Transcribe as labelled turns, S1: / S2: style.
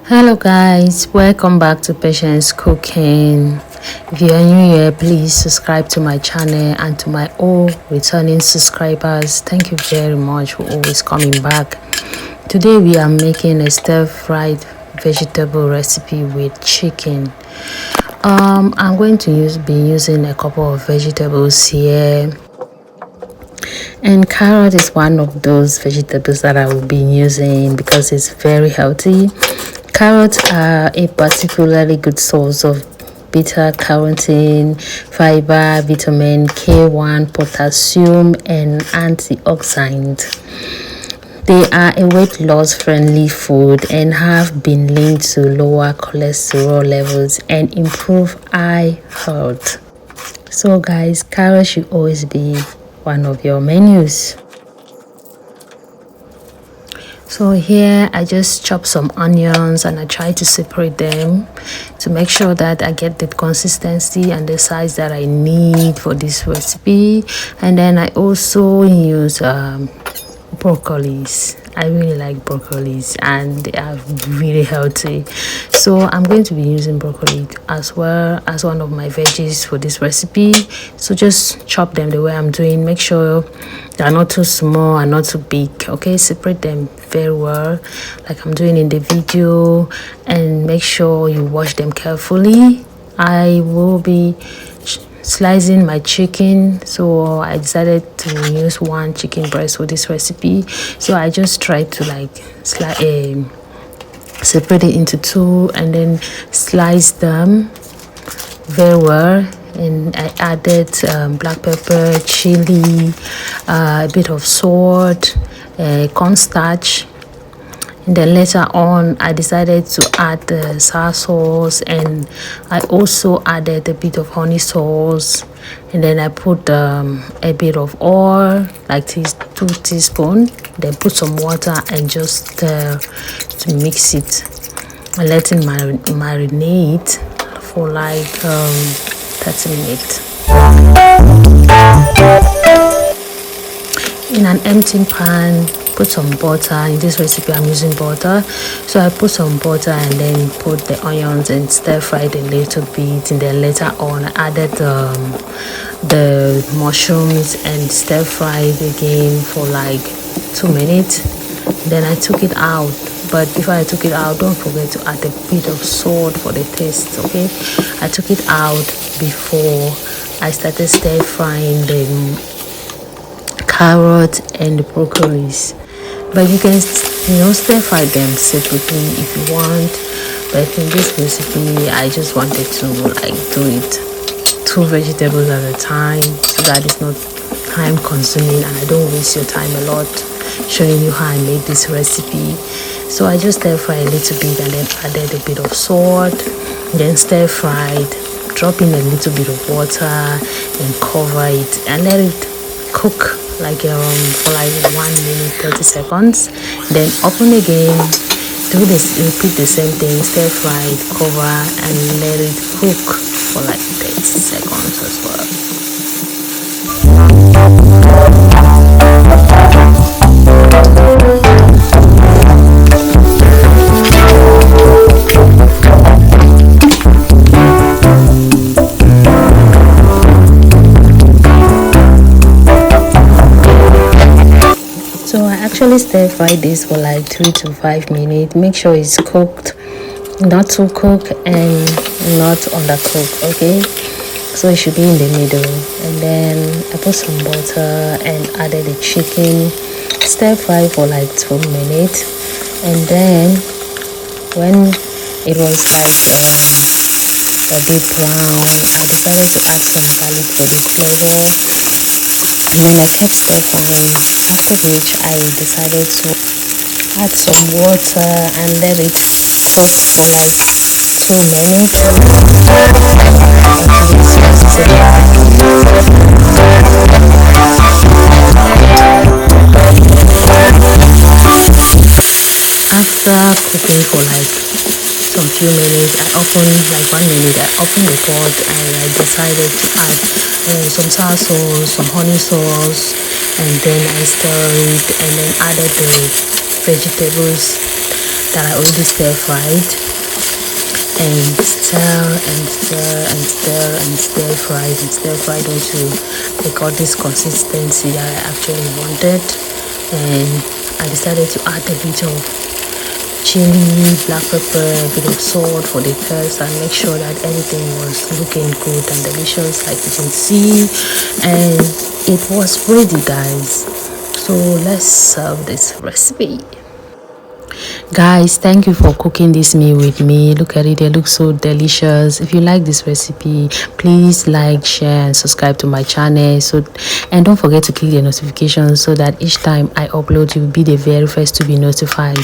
S1: Hello guys, welcome back to Patience Cooking. If you are new here, please subscribe to my channel, and to my all returning subscribers, thank you very much for always coming back. Today we are making a stir-fried vegetable recipe with chicken. I'm going to be using a couple of vegetables here, and carrot is one of those vegetables that I will be using because it's very healthy. Carrots are a particularly good source of beta carotene, fiber, vitamin K1, potassium, and antioxidant. They are a weight loss friendly food and have been linked to lower cholesterol levels and improve eye health. So guys, carrots should always be one of your menus. So here I just chop some onions and I try to separate them to make sure that I get the consistency and the size that I need for this recipe. And then I also use broccolis. I really like broccolis and they are really healthy, so I'm going to be using broccoli as well as one of my veggies for this recipe. So just chop them the way I'm doing. Make sure they're not too small and not too big. Okay, separate them very well like I'm doing in the video, and make sure you wash them carefully. I will be slicing my chicken, so I decided to use one chicken breast for this recipe. So I just tried to separate it into two and then slice them very well. And I added black pepper, chili, a bit of salt, cornstarch. And then later on I decided to add the sour sauce, and I also added a bit of honey sauce, and then I put a bit of oil, like 2 teaspoons, then put some water and just to mix it and let it marinate for like 30 minutes. In an empty pan, put some butter. In this recipe I'm using butter, so I put some butter and then put the onions and stir fried a little bit, and then later on I added the mushrooms and stir fried again for like 2 minutes. Then I took it out, but before I took it out, don't forget to add a bit of salt for the taste. Okay, I took it out before I started stir frying the carrot and the broccolis, but you can stir fry them separately if you want. But in this recipe I just wanted to do it 2 vegetables at a time, so that it's not time consuming and I don't waste your time a lot showing you how I made this recipe. So I just stir fry a little bit and then added a bit of salt, then stir fried, drop in a little bit of water and cover it and let it cook like for like 1 minute 30 seconds. Then open again, do this, repeat the same thing, stir fried, cover and let it cook for like 30 seconds as well. So I actually stir fry this for like 3 to 5 minutes. Make sure it's cooked, not too cooked and not undercooked. Okay, so it should be in the middle. And then I put some butter and added the chicken, stir fry for like 2 minutes, and then when it was like a bit brown, I decided to add some garlic for the flavor. And then I kept stir frying, after which I decided to add some water and let it cook for like 2 minutes. After cooking for like some few minutes, I opened the pot and I decided to add some sour sauce, some honey sauce, and then I stirred it and then added the vegetables that I already stir fried, and stir fried until I got this consistency that I actually wanted. And I decided to add a bit of chili, black pepper, a bit of salt for the taste, and make sure that everything was looking good and delicious like you can see. And it was ready, guys. So let's serve this recipe. Guys, thank you for cooking this meal with me. Look at it, it looks so delicious. If you like this recipe, please like, share and subscribe to my channel. And don't forget to click the notification so that each time I upload, you will be the very first to be notified.